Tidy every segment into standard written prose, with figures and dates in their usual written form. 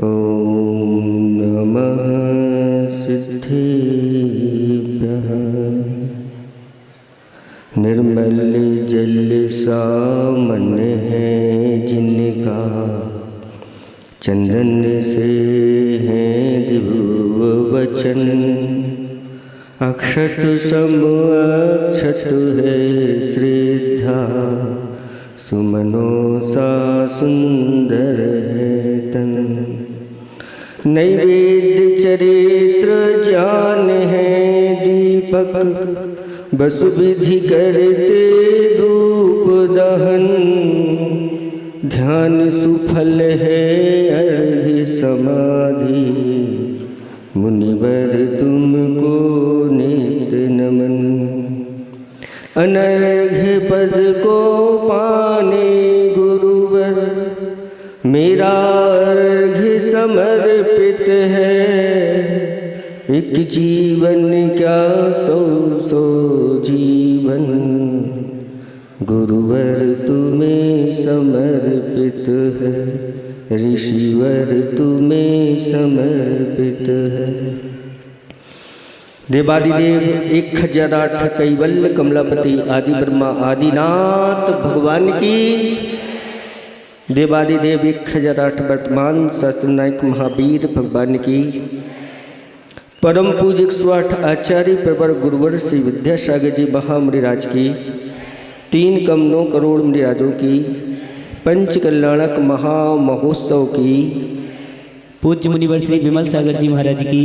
ओम नमः सिद्धेभ्यः। निर्मल जल सामान्य है जिनका, चंदन से है दिव्य वचन। अक्षत सम अक्षत है श्रद्धा, सुमनों सा सुंदर है तन। नैवेद्य चरित्र ज्ञान है दीपक, बस विधि करते धूप दहन। ध्यान सुफल है अर्घ्य समाधि, मुनिवर तुमको नित्य नमन। अनर्घ्य पद को पाने गुरुवर, मेरा अर्घ्य समर्पित है। एक जीवन क्या सौ सौ जीवन, गुरुवर तुम्हें समर्पित है। ऋषिवर तुम्हें समर्पित है। देवादिदेव 1008 कैवल्य कमलापति आदि ब्रह्मा आदिनाथ भगवान की। देवादिदेव 1008 वर्तमान शासन नायक महावीर भगवान की। परम पूज्य 108 आचार्य प्रवर गुरुवर श्री विद्यासागर जी महामुनिराज की। 3 कम 9 करोड़ मुनिराजों की पंच कल्याणक महामहोत्सव की। पूज्य मुनिवर श्री विमल सागर जी महाराज की।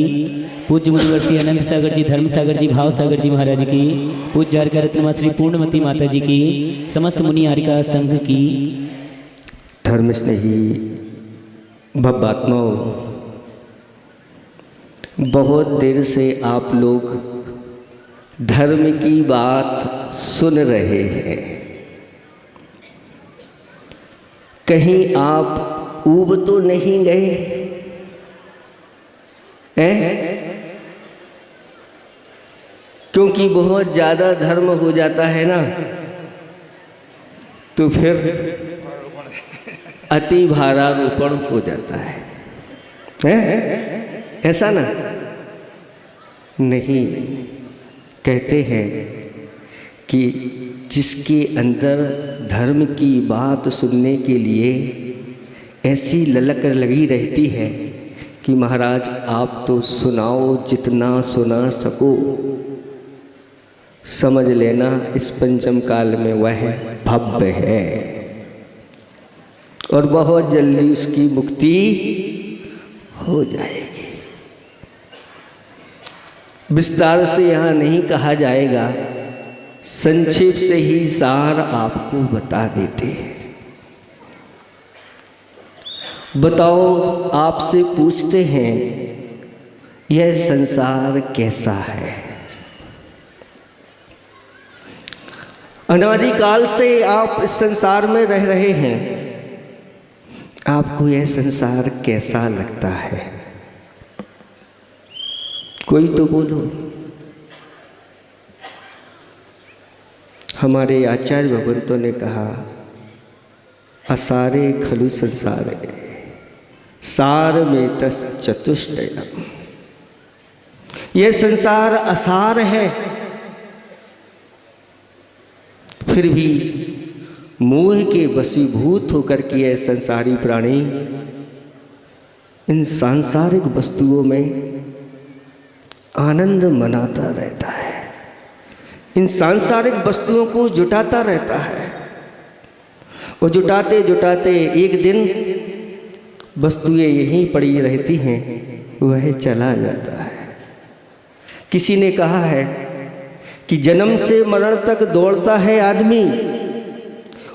पूज्य मुनिवर श्री अनंत सागर जी, धर्म सागर जी, भाव सागर जी महाराज की। पूज्य हरिका रत्नमा श्री पूर्णमती माता जी की। समस्त मुनि हरिका संघ की। धर्म स्नेही भव्यात्माओं, बहुत देर से आप लोग धर्म की बात सुन रहे हैं। कहीं आप ऊब तो नहीं गए हैं? क्योंकि बहुत ज़्यादा धर्म हो जाता है ना, तो फिर अति भारारोपण हो जाता है, ऐसा ना? नहीं, कहते हैं कि जिसके अंदर धर्म की बात सुनने के लिए ऐसी ललक लगी रहती है कि महाराज आप तो सुनाओ, जितना सुना सको। समझ लेना इस पंचम काल में वह भव्य है और बहुत जल्दी उसकी मुक्ति हो जाएगी। विस्तार से यहाँ नहीं कहा जाएगा, संक्षेप से ही सार आपको बता देते हैं। बताओ, आपसे पूछते हैं यह संसार कैसा है? अनादिकाल से आप इस संसार में रह रहे हैं, आपको यह संसार कैसा लगता है? कोई तो बोलो। हमारे आचार्य भगवंतों ने कहा, असारे खलु संसारे सार में तस् चतुष्टयम्। यह संसार असार है, फिर भी मोह के वशीभूत होकर के यह संसारी प्राणी इन सांसारिक वस्तुओं में आनंद मनाता रहता है, इन सांसारिक वस्तुओं को जुटाता रहता है। और जुटाते जुटाते एक दिन वस्तुएं यहीं पड़ी रहती हैं, वह चला जाता है। किसी ने कहा है कि जन्म से मरण तक दौड़ता है आदमी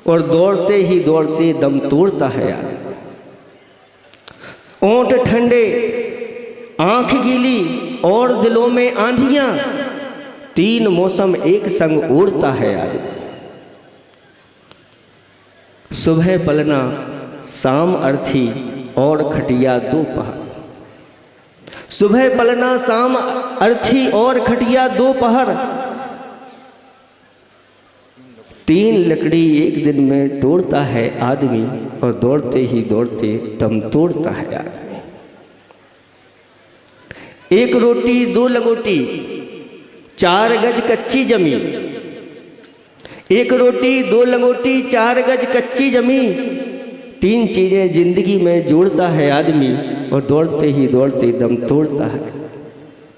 और दौड़ते ही दौड़ते दम तोड़ता है आदमी। ओंठ ठंडे, आंख गीली और दिलों में आंधियां, 3 मौसम एक संग ओढ़ता है आदमी। सुबह पलना, शाम अर्थी और खटिया 2 पहर। सुबह पलना, शाम अर्थी और खटिया 2 पहर। 3 लकड़ी एक दिन में तोड़ता है आदमी, और दौड़ते ही दौड़ते दम तोड़ता है आदमी। 1 रोटी 2 लंगोटी 4 गज कच्ची जमी। 1 रोटी 2 लंगोटी 4 गज कच्ची जमी, 3 चीजें जिंदगी में जोड़ता है आदमी, और दौड़ते ही दौड़ते दम तोड़ता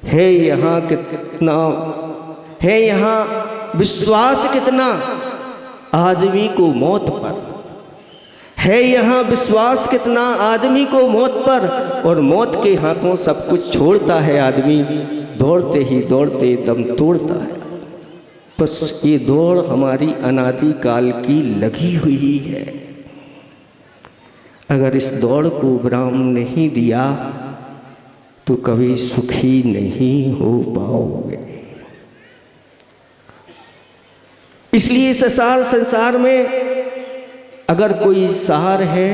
है यहाँ कितना, है यहाँ विश्वास कितना आदमी को मौत पर, है यहाँ विश्वास कितना आदमी को मौत पर, और मौत के हाथों सब कुछ छोड़ता है आदमी, दौड़ते ही दौड़ते दम तोड़ता है। बस ये दौड़ हमारी अनादि काल की लगी हुई है। अगर इस दौड़ को विराम नहीं दिया तो कभी सुखी नहीं हो पाओगे। इसलिए इस सार संसार में अगर कोई सार है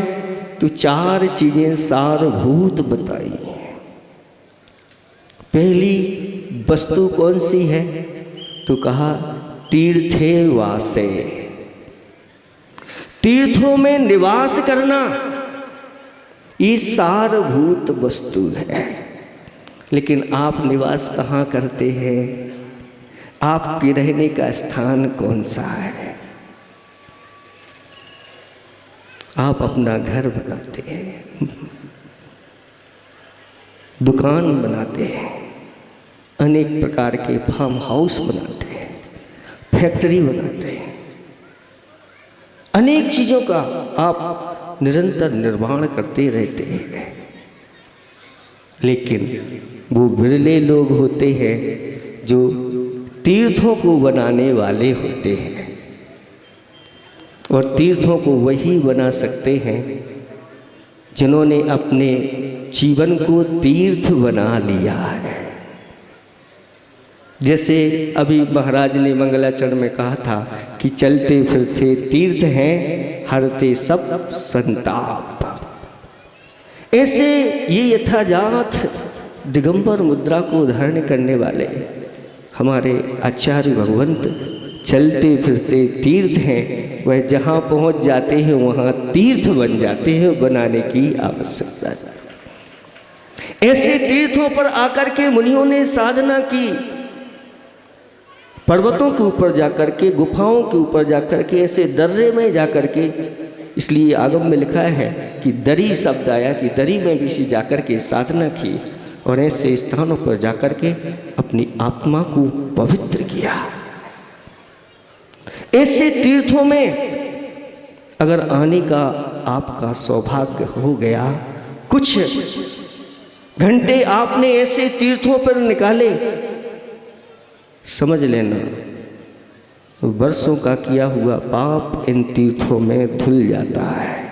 तो 4 चीजें सारभूत बताई हैं। पहली वस्तु कौन सी है तो कहा तीर्थे वासे, तीर्थों में निवास करना ये सारभूत वस्तु है। लेकिन आप निवास कहाँ करते हैं? आपके रहने का स्थान कौन सा है? आप अपना घर बनाते हैं, दुकान बनाते हैं, अनेक प्रकार के फार्म हाउस बनाते हैं, फैक्ट्री बनाते हैं, अनेक चीज़ों का आप निरंतर निर्माण करते रहते हैं। लेकिन वो बिरले लोग होते हैं जो तीर्थों को बनाने वाले होते हैं, और तीर्थों को वही बना सकते हैं जिन्होंने अपने जीवन को तीर्थ बना लिया है। जैसे अभी महाराज ने मंगलाचरण में कहा था कि चलते फिरते तीर्थ हैं, हरते सब संताप। ऐसे ये यथाजात दिगंबर मुद्रा को धारण करने वाले हमारे आचार्य भगवंत चलते फिरते तीर्थ हैं। वह जहाँ पहुँच जाते हैं वहाँ तीर्थ बन जाते हैं, बनाने की आवश्यकता है। ऐसे तीर्थों पर आकर के मुनियों ने साधना की, पर्वतों के ऊपर जाकर के, गुफाओं के ऊपर जाकर के, ऐसे दर्रे में जाकर के। इसलिए आगम में लिखा है कि दरी शब्द आया कि दरी में भी जाकर के साधना की, और ऐसे स्थानों पर जाकर के अपनी आत्मा को पवित्र किया। ऐसे तीर्थों में अगर आने का आपका सौभाग्य हो गया, कुछ घंटे आपने ऐसे तीर्थों पर निकाले, समझ लेना वर्षों का किया हुआ पाप इन तीर्थों में धुल जाता है।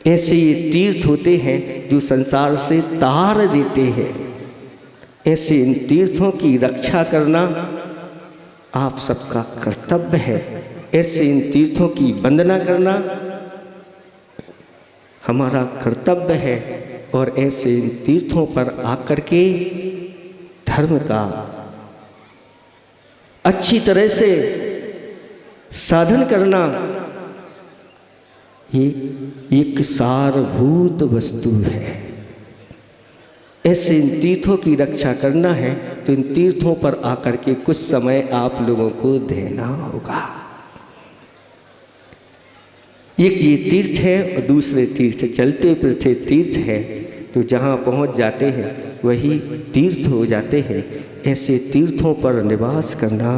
ऐसे ये तीर्थ होते हैं जो संसार से तार देते हैं। ऐसे इन तीर्थों की रक्षा करना आप सबका कर्तव्य है। ऐसे इन तीर्थों की वंदना करना हमारा कर्तव्य है, और ऐसे इन तीर्थों पर आकर के धर्म का अच्छी तरह से साधन करना ये एक सारभूत वस्तु है। ऐसे इन तीर्थों की रक्षा करना है तो इन तीर्थों पर आकर के कुछ समय आप लोगों को देना होगा। एक ये तीर्थ है और दूसरे तीर्थ चलते फिरते तीर्थ है, तो जहाँ पहुँच जाते हैं वही तीर्थ हो जाते हैं। ऐसे तीर्थों पर निवास करना,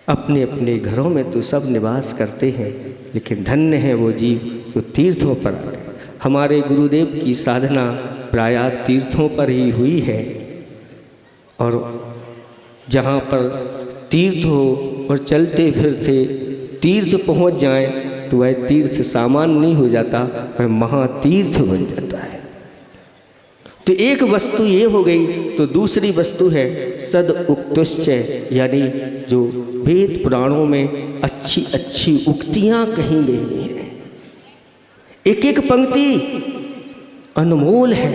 अपने अपने घरों में तो सब निवास करते हैं, लेकिन धन्य है वो जीव जो तीर्थों पर। हमारे गुरुदेव की साधना प्रायः तीर्थों पर ही हुई है, और जहाँ पर तीर्थ हो और चलते फिरते तीर्थ पहुँच जाएं तो वह तीर्थ सामान्य नहीं हो जाता, वह महातीर्थ बन जाता है। तो एक वस्तु ये हो गई, तो दूसरी वस्तु है सद उक्तुश्च, यानी जो वेद पुराणों में अच्छी अच्छी उक्तियाँ कही गई हैं। एक एक पंक्ति अनमोल है।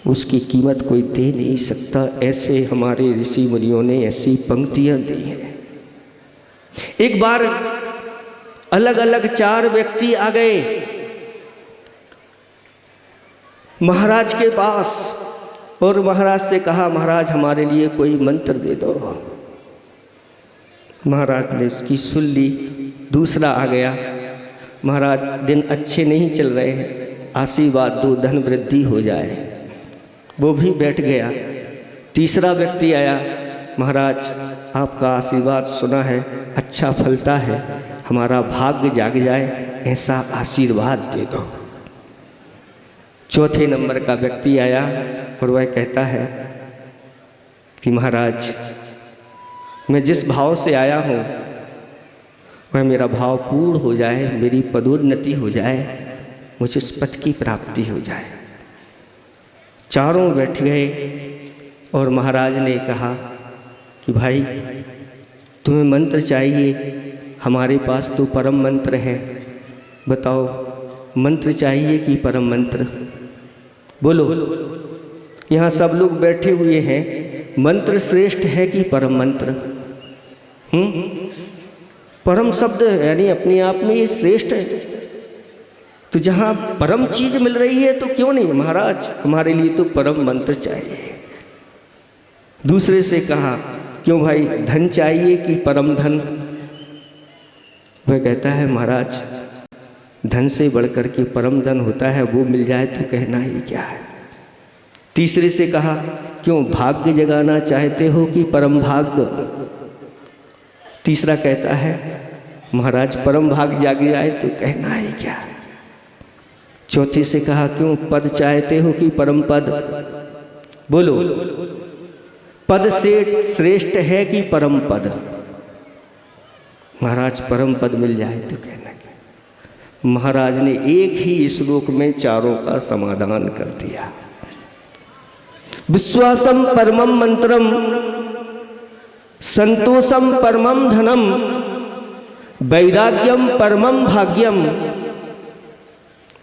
उसकी कीमत कोई दे नहीं सकता। ऐसे हमारे ऋषि मुनियों ने ऐसी पंक्तियां दी हैं। एक बार अलग अलग 4 व्यक्ति आ गए महाराज के पास और महाराज से कहा, महाराज हमारे लिए कोई मंत्र दे दो। महाराज ने उसकी सुन ली। दूसरा आ गया, महाराज दिन अच्छे नहीं चल रहे हैं, आशीर्वाद दो, धन वृद्धि हो जाए। वो भी बैठ गया। तीसरा व्यक्ति आया, महाराज आपका आशीर्वाद सुना है, अच्छा फलता है, हमारा भाग्य जाग जाए, ऐसा आशीर्वाद दे दो। चौथे नंबर का व्यक्ति आया और वह कहता है कि महाराज मैं जिस भाव से आया हूँ वह मेरा भाव पूर्ण हो जाए, मेरी पदोन्नति हो जाए, मुझे इस पद की प्राप्ति हो जाए। चारों बैठ गए और महाराज ने कहा कि भाई तुम्हें मंत्र चाहिए, हमारे पास तो परम मंत्र है, बताओ मंत्र चाहिए कि परम मंत्र? बोलो, यहाँ सब लोग बैठे हुए हैं, मंत्र श्रेष्ठ है कि परम मंत्र? परम शब्द यानी अपने आप में ये श्रेष्ठ है। तो जहाँ परम चीज मिल रही है तो क्यों नहीं? महाराज हमारे लिए तो परम मंत्र चाहिए। दूसरे से कहा, क्यों भाई धन चाहिए कि परम धन? वह कहता है, महाराज धन से बढ़कर के परम धन होता है, वो मिल जाए तो कहना ही क्या है। तीसरे से कहा, क्यों भाग्य जगाना चाहते हो कि परम भाग्य? तीसरा कहता है, महाराज परम भाग्य जाग जाए तो कहना ही क्या है। चौथे से कहा, क्यों पद चाहते हो कि परम पद? बोलो, पद से श्रेष्ठ है कि परम पद? महाराज परम पद मिल जाए तो कहना क्या। महाराज ने एक ही श्लोक में चारों का समाधान कर दिया। विश्वासम परमम मंत्रम, संतोषम परमम धनम, वैराग्यम परमम भाग्यम,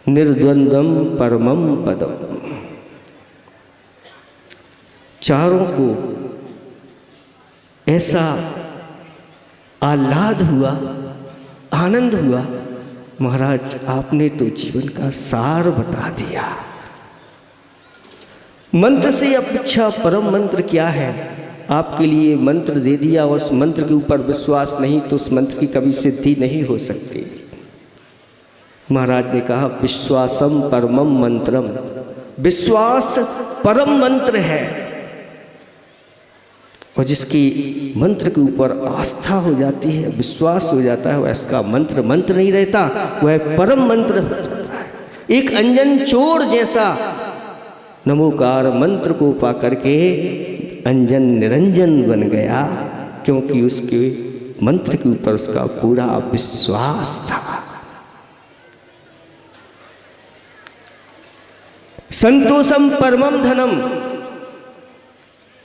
निर्द्वंद्वम परमम पदम। चारों को ऐसा आह्लाद हुआ, आनंद हुआ, महाराज आपने तो जीवन का सार बता दिया। मंत्र से अपेक्षा परम मंत्र क्या है? आपके लिए मंत्र दे दिया, उस मंत्र के ऊपर विश्वास नहीं तो उस मंत्र की कभी सिद्धि नहीं हो सकती। महाराज ने कहा, विश्वासम परमम मंत्रम, विश्वास परम मंत्र है। और जिसकी मंत्र के ऊपर आस्था हो जाती है, विश्वास हो जाता है, वह इसका मंत्र मंत्र नहीं रहता, वह परम मंत्र हो जाता है। एक अंजन चोर जैसा नमोकार मंत्र को पा करके अंजन निरंजन बन गया, क्योंकि उसके मंत्र के ऊपर उसका पूरा विश्वास था। संतोषम परमम धनम,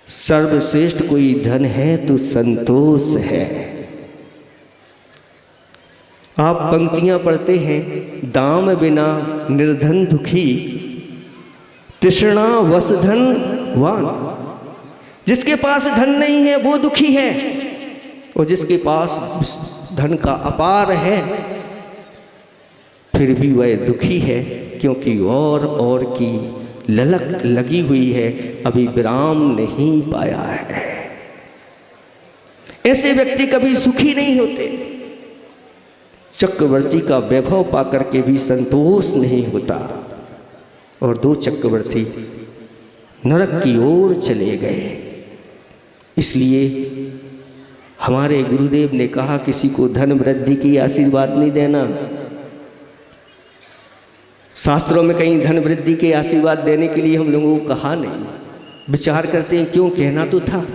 सर्वश्रेष्ठ कोई धन है तो संतोष है। आप पंक्तियां पढ़ते हैं, दाम बिना निर्धन दुखी, तृष्णा वसधन वान। जिसके पास धन नहीं है वो दुखी है, और जिसके पास धन का अपार है फिर भी वह दुखी है, क्योंकि और की ललक लगी हुई है, अभी विराम नहीं पाया है। ऐसे व्यक्ति कभी सुखी नहीं होते। चक्रवर्ती का वैभव पाकर के भी संतोष नहीं होता, और 2 चक्रवर्ती नरक की ओर चले गए। इसलिए हमारे गुरुदेव ने कहा, किसी को धन वृद्धि की आशीर्वाद नहीं देना। शास्त्रों में कहीं धन वृद्धि के आशीर्वाद देने के लिए हम लोगों को कहा नहीं। विचार करते हैं क्यों, कहना तो था।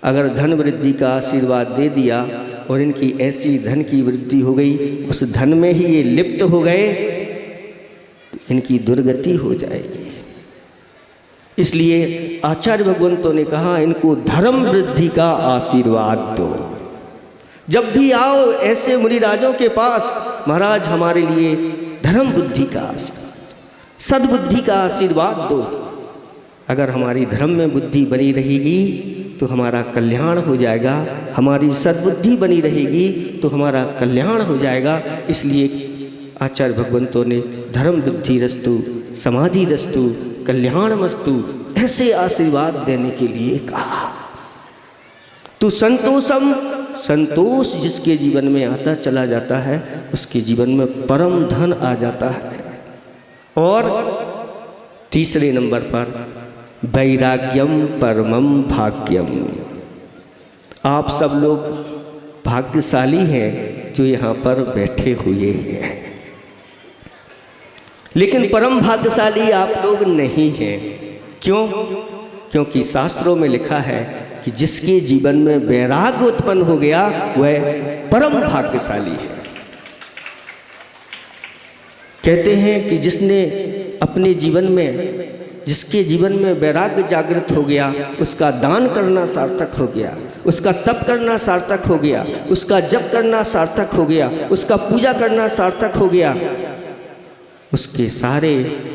अगर धन वृद्धि का आशीर्वाद दे दिया और इनकी ऐसी धन की वृद्धि हो गई, उस धन में ही ये लिप्त हो गए, इनकी दुर्गति हो जाएगी। इसलिए आचार्य भगवंतों ने कहा, इनको धर्म वृद्धि का आशीर्वाद दो। जब भी आओ ऐसे मुनिराजों के पास, महाराज हमारे लिए धर्म बुद्धि का आशीर्वाद, सद्बुद्धि का आशीर्वाद दो। अगर हमारी धर्म में बुद्धि बनी रहेगी तो हमारा कल्याण हो जाएगा, हमारी सद्बुद्धि बनी रहेगी तो हमारा कल्याण हो जाएगा। इसलिए आचार्य भगवंतों ने धर्म बुद्धि रस्तु समाधि रस्तु कल्याण मस्तु ऐसे आशीर्वाद देने के लिए कहा। तो संतोषम, संतोष जिसके जीवन में आता चला जाता है उसके जीवन में परम धन आ जाता है। और तीसरे नंबर पर वैराग्यम परमम भाग्यम। आप सब लोग भाग्यशाली हैं जो यहाँ पर बैठे हुए हैं, लेकिन परम भाग्यशाली आप लोग नहीं हैं। क्यों? क्योंकि शास्त्रों में लिखा है कि जिसके जीवन में वैराग्य उत्पन्न हो गया वह परम भाग्यशाली है। कहते हैं कि जिसने अपने जीवन में, जिसके जीवन में वैराग्य जागृत हो गया उसका दान करना सार्थक हो गया, उसका तप करना सार्थक हो गया, उसका जप करना सार्थक हो गया, उसका पूजा करना सार्थक हो गया, उसके सारे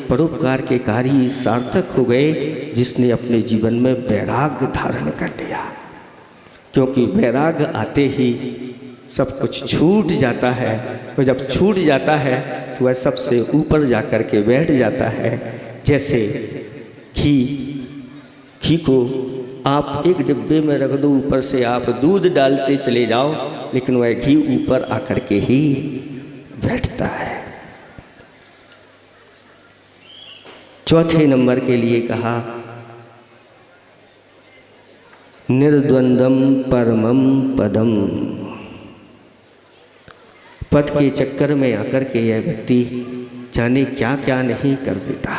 परोपकार के कार्य सार्थक हो गए जिसने अपने जीवन में वैराग्य धारण कर लिया। क्योंकि वैराग्य आते ही सब कुछ छूट जाता है, और जब छूट जाता है तो वह सबसे ऊपर जाकर के बैठ जाता है। जैसे घी को आप एक डिब्बे में रख दो, ऊपर से आप दूध डालते चले जाओ, लेकिन वह घी ऊपर आकर के ही बैठता है। चौथे नंबर के लिए कहा निर्द्वंद्वम परमम पदम। पद के चक्कर में आकर के यह व्यक्ति जाने क्या क्या नहीं कर देता।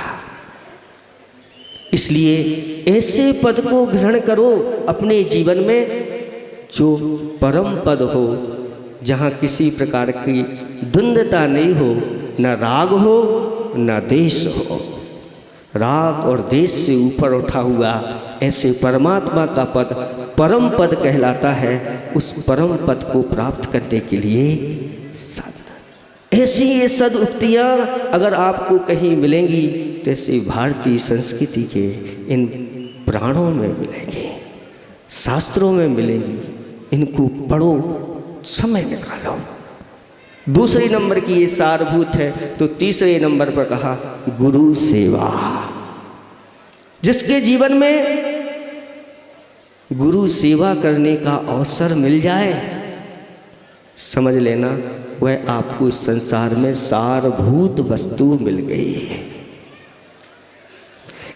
इसलिए ऐसे पद को ग्रहण करो अपने जीवन में जो परम पद हो, जहाँ किसी प्रकार की द्वंद्वता नहीं हो, न राग हो न देश हो। राग और देश से ऊपर उठा हुआ ऐसे परमात्मा का पद परम पद कहलाता है। उस परम पद को प्राप्त करने के लिए साधना, ऐसी ये सद उक्तियाँ अगर आपको कहीं मिलेंगी तो ऐसे भारतीय संस्कृति के इन प्राणों में मिलेंगी, शास्त्रों में मिलेंगी। इनको पढ़ो, समय निकालो। दूसरे नंबर की ये सारभूत है। तो तीसरे नंबर पर कहा गुरु सेवा। जिसके जीवन में गुरु सेवा करने का अवसर मिल जाए, समझ लेना वह आपको इस संसार में सारभूत वस्तु मिल गई है।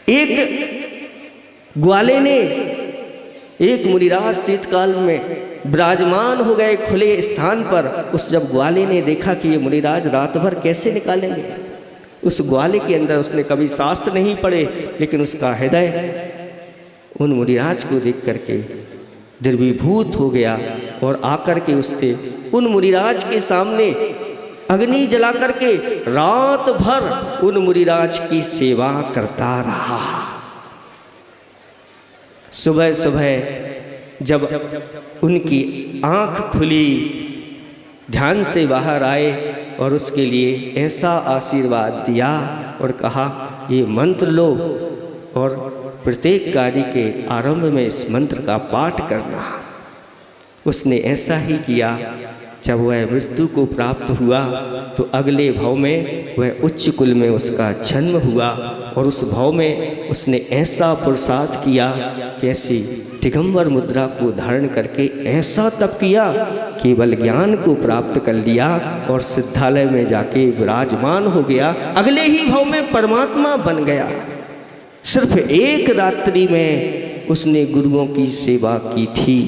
एक ग्वाले ने, एक मुनिराज शीतकाल में विराजमान हो गए खुले स्थान पर। उस जब ग्वाले ने देखा कि ये मुनिराज रात भर कैसे निकालेंगे, उस ग्वाले के अंदर उसने कभी शास्त्र नहीं पढ़े, लेकिन उसका हृदय उन मुनिराज को देख करके द्रवीभूत हो गया और आकर के उसने उन मुनिराज के सामने अग्नि जला करके रात भर उन मुनिराज की सेवा करता रहा। सुबह सुबह जब उनकी आँख खुली, ध्यान से बाहर आए और उसके लिए ऐसा आशीर्वाद दिया और कहा ये मंत्र लो और प्रत्येक कार्य के आरंभ में इस मंत्र का पाठ करना। उसने ऐसा ही किया। जब वह मृत्यु को प्राप्त हुआ तो अगले भाव में वह उच्च कुल में उसका जन्म हुआ और उस भाव में उसने ऐसा पुरुषार्थ किया कि ऐसी दिगंबर मुद्रा को धारण करके ऐसा तप किया, केवल ज्ञान को प्राप्त कर लिया और सिद्धालय में जाके विराजमान हो गया। अगले ही भाव में परमात्मा बन गया। सिर्फ एक रात्रि में उसने गुरुओं की सेवा की थी।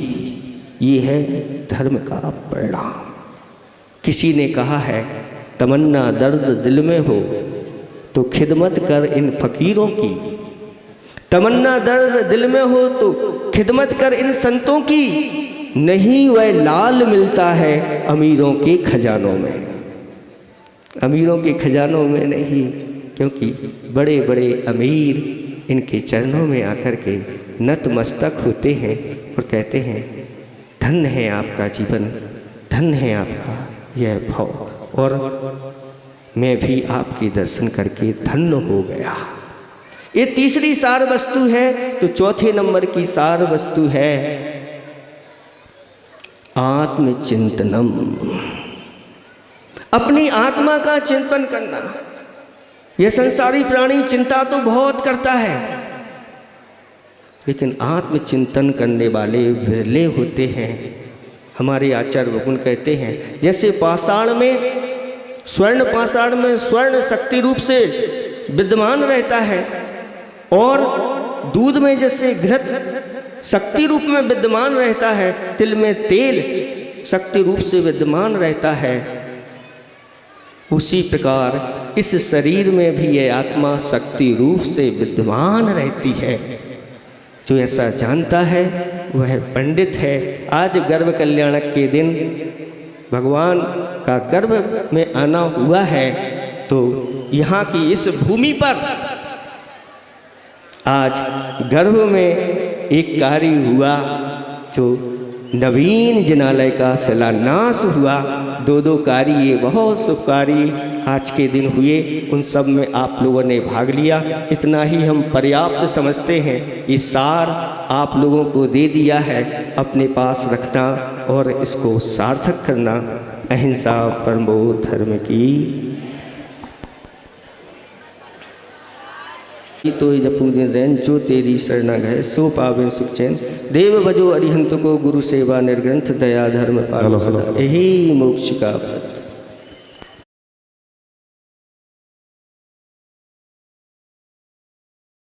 ये है धर्म का परिणाम। किसी ने कहा है तमन्ना दर्द दिल में हो तो खिदमत कर इन फकीरों की, तमन्ना दर्द दिल में हो तो खिदमत कर इन संतों की, नहीं वह लाल मिलता है अमीरों के खजानों में। अमीरों के खजानों में नहीं, क्योंकि बड़े बड़े अमीर इनके चरणों में आकर के नतमस्तक होते हैं और कहते हैं धन्य है आपका जीवन, धन्य है आपका यह भाव, और मैं भी आपके दर्शन करके धन्य हो गया। ये तीसरी सार वस्तु है। तो चौथे नंबर की सार वस्तु है आत्मचिंतनम, अपनी आत्मा का चिंतन करना। यह संसारी प्राणी चिंता तो बहुत करता है, लेकिन आत्मचिंतन करने वाले विरले होते हैं। हमारे आचार्य भगवान कहते हैं, जैसे पाषाण में, स्वर्ण पाषाण में स्वर्ण शक्ति रूप से विद्यमान रहता है, और दूध में जैसे घृत शक्ति रूप में विद्यमान रहता है, तिल में तेल शक्ति रूप से विद्यमान रहता है, उसी प्रकार इस शरीर में भी ये आत्मा शक्ति रूप से विद्यमान रहती है। जो ऐसा जानता है वह पंडित है। आज गर्भ कल्याणक के दिन भगवान का गर्भ में आना हुआ है, तो यहाँ की इस भूमि पर आज गर्भ में एक कार्य हुआ, जो नवीन जिनालय का शिलान्यास हुआ। दो कार्य बहुत शुभ कार्य आज के दिन हुए, उन सब में आप लोगों ने भाग लिया। इतना ही हम पर्याप्त समझते हैं। ये सार आप लोगों को दे दिया है, अपने पास रखना और इसको सार्थक करना। अहिंसा परमो धर्म की। तो जपू दिन रैन जो तेरी शरणा गए, सो पावे सुख चैन। देव भजो अरिहंत को, गुरु सेवा निर्ग्रंथ, दया धर्म पालो सदा, यही मोक्ष का पथ।